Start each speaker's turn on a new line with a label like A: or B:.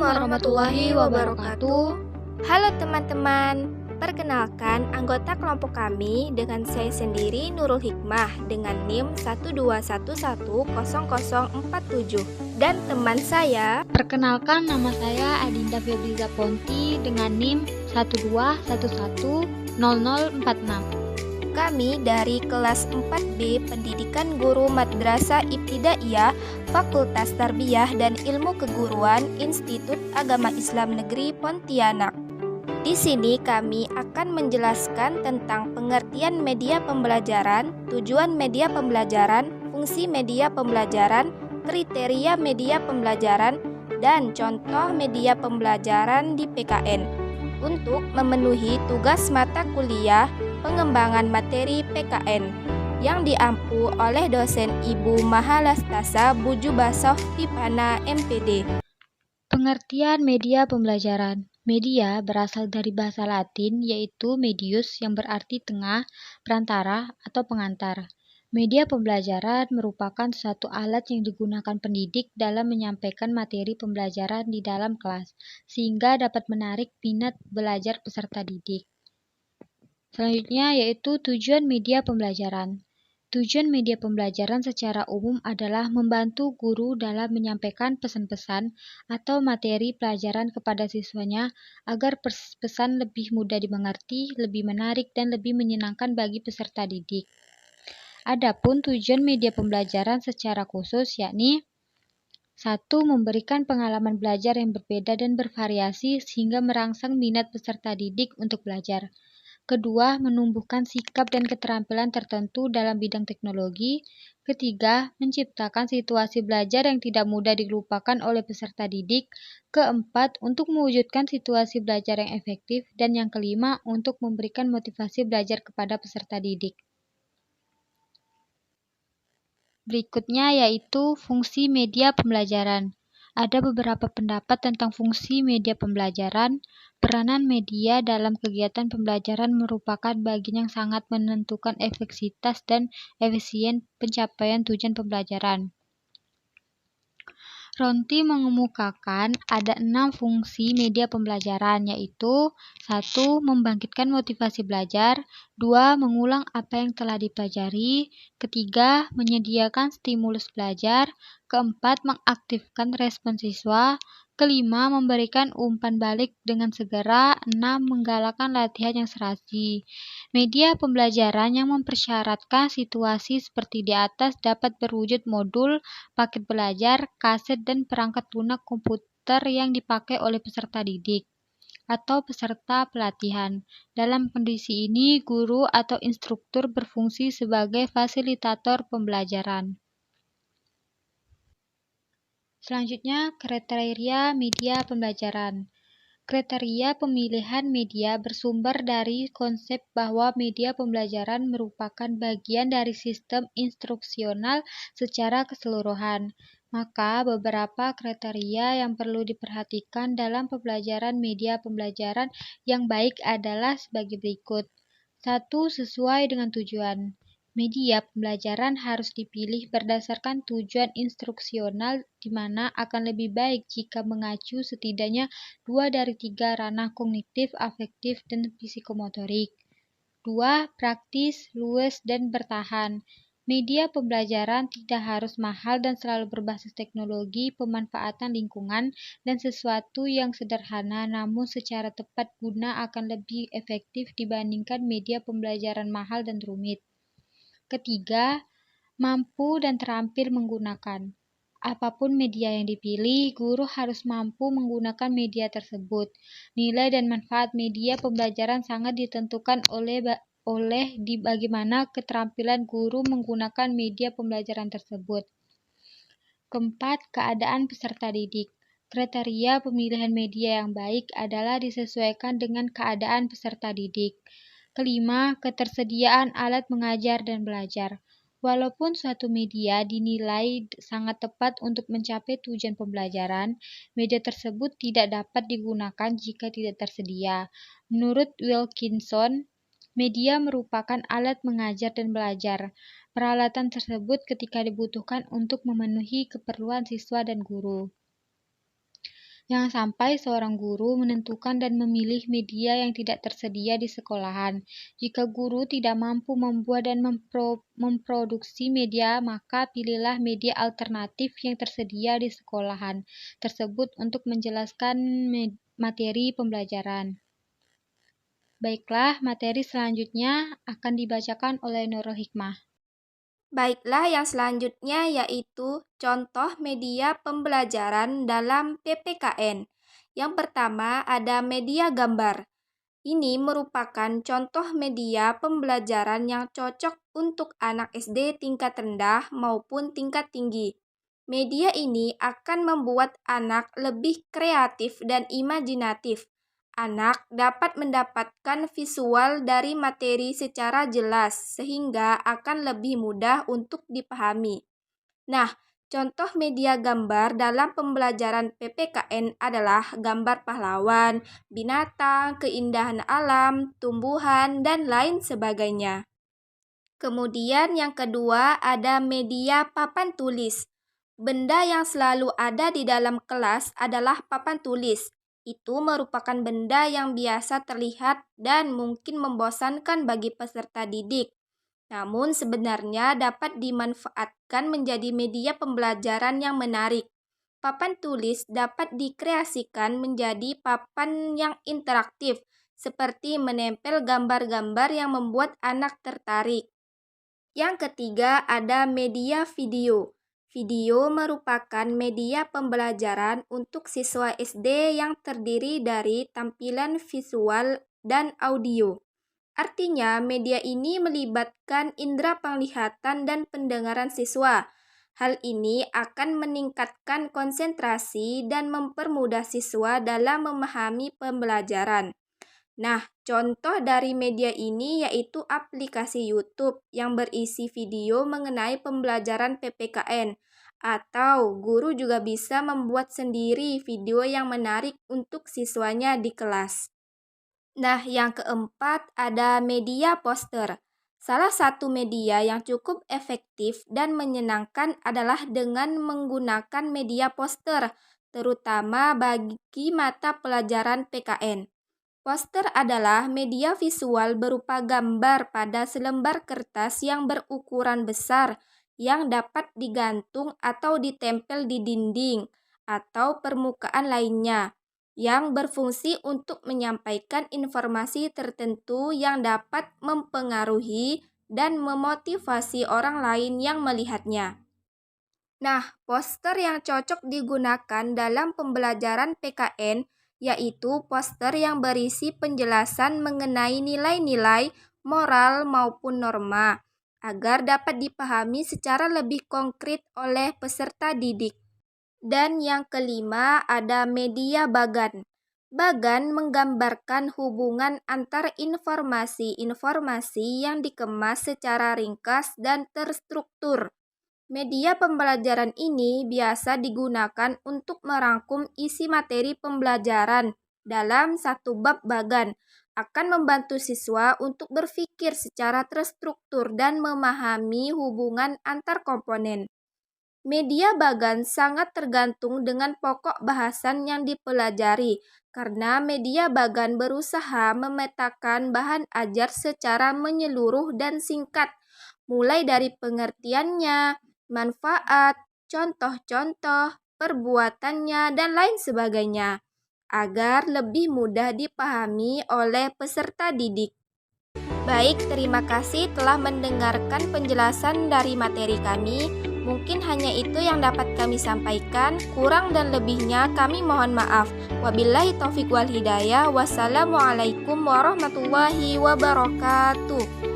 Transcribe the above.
A: warahmatullahi wabarakatuh.
B: Halo teman-teman, perkenalkan anggota kelompok kami dengan saya sendiri Nurul Hikmah dengan NIM 121100047 dan teman saya.
C: Perkenalkan, nama saya Adinda Febriza Ponti dengan NIM 121100046.
B: Kami dari kelas 4B Pendidikan Guru Madrasah Ibtidaiyah Fakultas Tarbiyah dan Ilmu Keguruan Institut Agama Islam Negeri Pontianak. Di sini kami akan menjelaskan tentang pengertian media pembelajaran, tujuan media pembelajaran, fungsi media pembelajaran, kriteria media pembelajaran, dan contoh media pembelajaran di PKN untuk memenuhi tugas mata kuliah pengembangan materi PKN yang diampu oleh dosen Ibu Mahalastasa Bujubasoh Pipana MPD.
C: Pengertian media pembelajaran. Media berasal dari bahasa Latin yaitu medius yang berarti tengah, perantara, atau pengantar. Media pembelajaran merupakan suatu alat yang digunakan pendidik dalam menyampaikan materi pembelajaran di dalam kelas, sehingga dapat menarik minat belajar peserta didik. Selanjutnya yaitu tujuan media pembelajaran. Tujuan media pembelajaran secara umum adalah membantu guru dalam menyampaikan pesan-pesan atau materi pelajaran kepada siswanya agar pesan lebih mudah dimengerti, lebih menarik, dan lebih menyenangkan bagi peserta didik. Adapun tujuan media pembelajaran secara khusus yakni 1. Memberikan pengalaman belajar yang berbeda dan bervariasi sehingga merangsang minat peserta didik untuk belajar. Kedua, menumbuhkan sikap dan keterampilan tertentu dalam bidang teknologi. Ketiga, menciptakan situasi belajar yang tidak mudah dilupakan oleh peserta didik. Keempat, untuk mewujudkan situasi belajar yang efektif. Dan yang kelima, untuk memberikan motivasi belajar kepada peserta didik. Berikutnya yaitu fungsi media pembelajaran. Ada beberapa pendapat tentang fungsi media pembelajaran. Peranan media dalam kegiatan pembelajaran merupakan bagian yang sangat menentukan efektivitas dan efisien pencapaian tujuan pembelajaran. Ronti mengemukakan ada 6 fungsi media pembelajaran, yaitu 1. Membangkitkan motivasi belajar, 2. Mengulang apa yang telah dipelajari, ketiga, menyediakan stimulus belajar, keempat, mengaktifkan respon siswa, kelima, memberikan umpan balik dengan segera, 6. Menggalakkan latihan yang serasi. Media pembelajaran yang mempersyaratkan situasi seperti di atas dapat berwujud modul, paket belajar, kaset, dan perangkat lunak komputer yang dipakai oleh peserta didik atau peserta pelatihan. Dalam kondisi ini, guru atau instruktur berfungsi sebagai fasilitator pembelajaran. Selanjutnya, kriteria media pembelajaran. Kriteria pemilihan media bersumber dari konsep bahwa media pembelajaran merupakan bagian dari sistem instruksional secara keseluruhan. Maka, beberapa kriteria yang perlu diperhatikan dalam pembelajaran media pembelajaran yang baik adalah sebagai berikut. 1. Sesuai dengan tujuan. Media pembelajaran harus dipilih berdasarkan tujuan instruksional di mana akan lebih baik jika mengacu setidaknya 2 dari 3 ranah kognitif, afektif, dan psikomotorik. 2. Praktis, luas, dan bertahan. Media pembelajaran tidak harus mahal dan selalu berbasis teknologi, pemanfaatan lingkungan, dan sesuatu yang sederhana namun secara tepat guna akan lebih efektif dibandingkan media pembelajaran mahal dan rumit. Ketiga, mampu dan terampil menggunakan. Apapun media yang dipilih, guru harus mampu menggunakan media tersebut. Nilai dan manfaat media pembelajaran sangat ditentukan oleh bagaimana keterampilan guru menggunakan media pembelajaran tersebut. Keempat, keadaan peserta didik. Kriteria pemilihan media yang baik adalah disesuaikan dengan keadaan peserta didik. Kelima, ketersediaan alat mengajar dan belajar. Walaupun suatu media dinilai sangat tepat untuk mencapai tujuan pembelajaran, media tersebut tidak dapat digunakan jika tidak tersedia. Menurut Wilkinson, media merupakan alat mengajar dan belajar. Peralatan tersebut ketika dibutuhkan untuk memenuhi keperluan siswa dan guru. Jangan sampai seorang guru menentukan dan memilih media yang tidak tersedia di sekolahan. Jika guru tidak mampu membuat dan memproduksi media, maka pilihlah media alternatif yang tersedia di sekolahan tersebut untuk menjelaskan materi pembelajaran. Baiklah, materi selanjutnya akan dibacakan oleh Nurul Hikmah.
B: Baiklah, yang selanjutnya yaitu contoh media pembelajaran dalam PPKN. Yang pertama ada media gambar. Ini merupakan contoh media pembelajaran yang cocok untuk anak SD tingkat rendah maupun tingkat tinggi. Media ini akan membuat anak lebih kreatif dan imajinatif. Anak dapat mendapatkan visual dari materi secara jelas sehingga akan lebih mudah untuk dipahami. Nah, contoh media gambar dalam pembelajaran PPKN adalah gambar pahlawan, binatang, keindahan alam, tumbuhan, dan lain sebagainya. Kemudian yang kedua ada media papan tulis. Benda yang selalu ada di dalam kelas adalah papan tulis. Itu merupakan benda yang biasa terlihat dan mungkin membosankan bagi peserta didik. Namun sebenarnya dapat dimanfaatkan menjadi media pembelajaran yang menarik. Papan tulis dapat dikreasikan menjadi papan yang interaktif, seperti menempel gambar-gambar yang membuat anak tertarik. Yang ketiga ada media video. Video merupakan media pembelajaran untuk siswa SD yang terdiri dari tampilan visual dan audio. Artinya, media ini melibatkan indera penglihatan dan pendengaran siswa. Hal ini akan meningkatkan konsentrasi dan mempermudah siswa dalam memahami pembelajaran. Nah, contoh dari media ini yaitu aplikasi YouTube yang berisi video mengenai pembelajaran PPKN. Atau guru juga bisa membuat sendiri video yang menarik untuk siswanya di kelas. Nah, yang keempat ada media poster. Salah satu media yang cukup efektif dan menyenangkan adalah dengan menggunakan media poster, terutama bagi mata pelajaran PKN. Poster adalah media visual berupa gambar pada selembar kertas yang berukuran besar yang dapat digantung atau ditempel di dinding atau permukaan lainnya yang berfungsi untuk menyampaikan informasi tertentu yang dapat mempengaruhi dan memotivasi orang lain yang melihatnya. Nah, poster yang cocok digunakan dalam pembelajaran PKN yaitu poster yang berisi penjelasan mengenai nilai-nilai moral maupun norma agar dapat dipahami secara lebih konkret oleh peserta didik. Dan yang kelima ada media bagan. Bagan menggambarkan hubungan antar informasi-informasi yang dikemas secara ringkas dan terstruktur. Media pembelajaran ini biasa digunakan untuk merangkum isi materi pembelajaran dalam satu bab bagan, akan membantu siswa untuk berpikir secara terstruktur dan memahami hubungan antar komponen. Media bagan sangat tergantung dengan pokok bahasan yang dipelajari, karena media bagan berusaha memetakan bahan ajar secara menyeluruh dan singkat, mulai dari pengertiannya, manfaat, contoh-contoh, perbuatannya, dan lain sebagainya, agar lebih mudah dipahami oleh peserta didik. Baik, terima kasih telah mendengarkan penjelasan dari materi kami. Mungkin hanya itu yang dapat kami sampaikan. Kurang dan lebihnya kami mohon maaf. Wabillahi taufiq wal hidayah. Wassalamualaikum warahmatullahi wabarakatuh.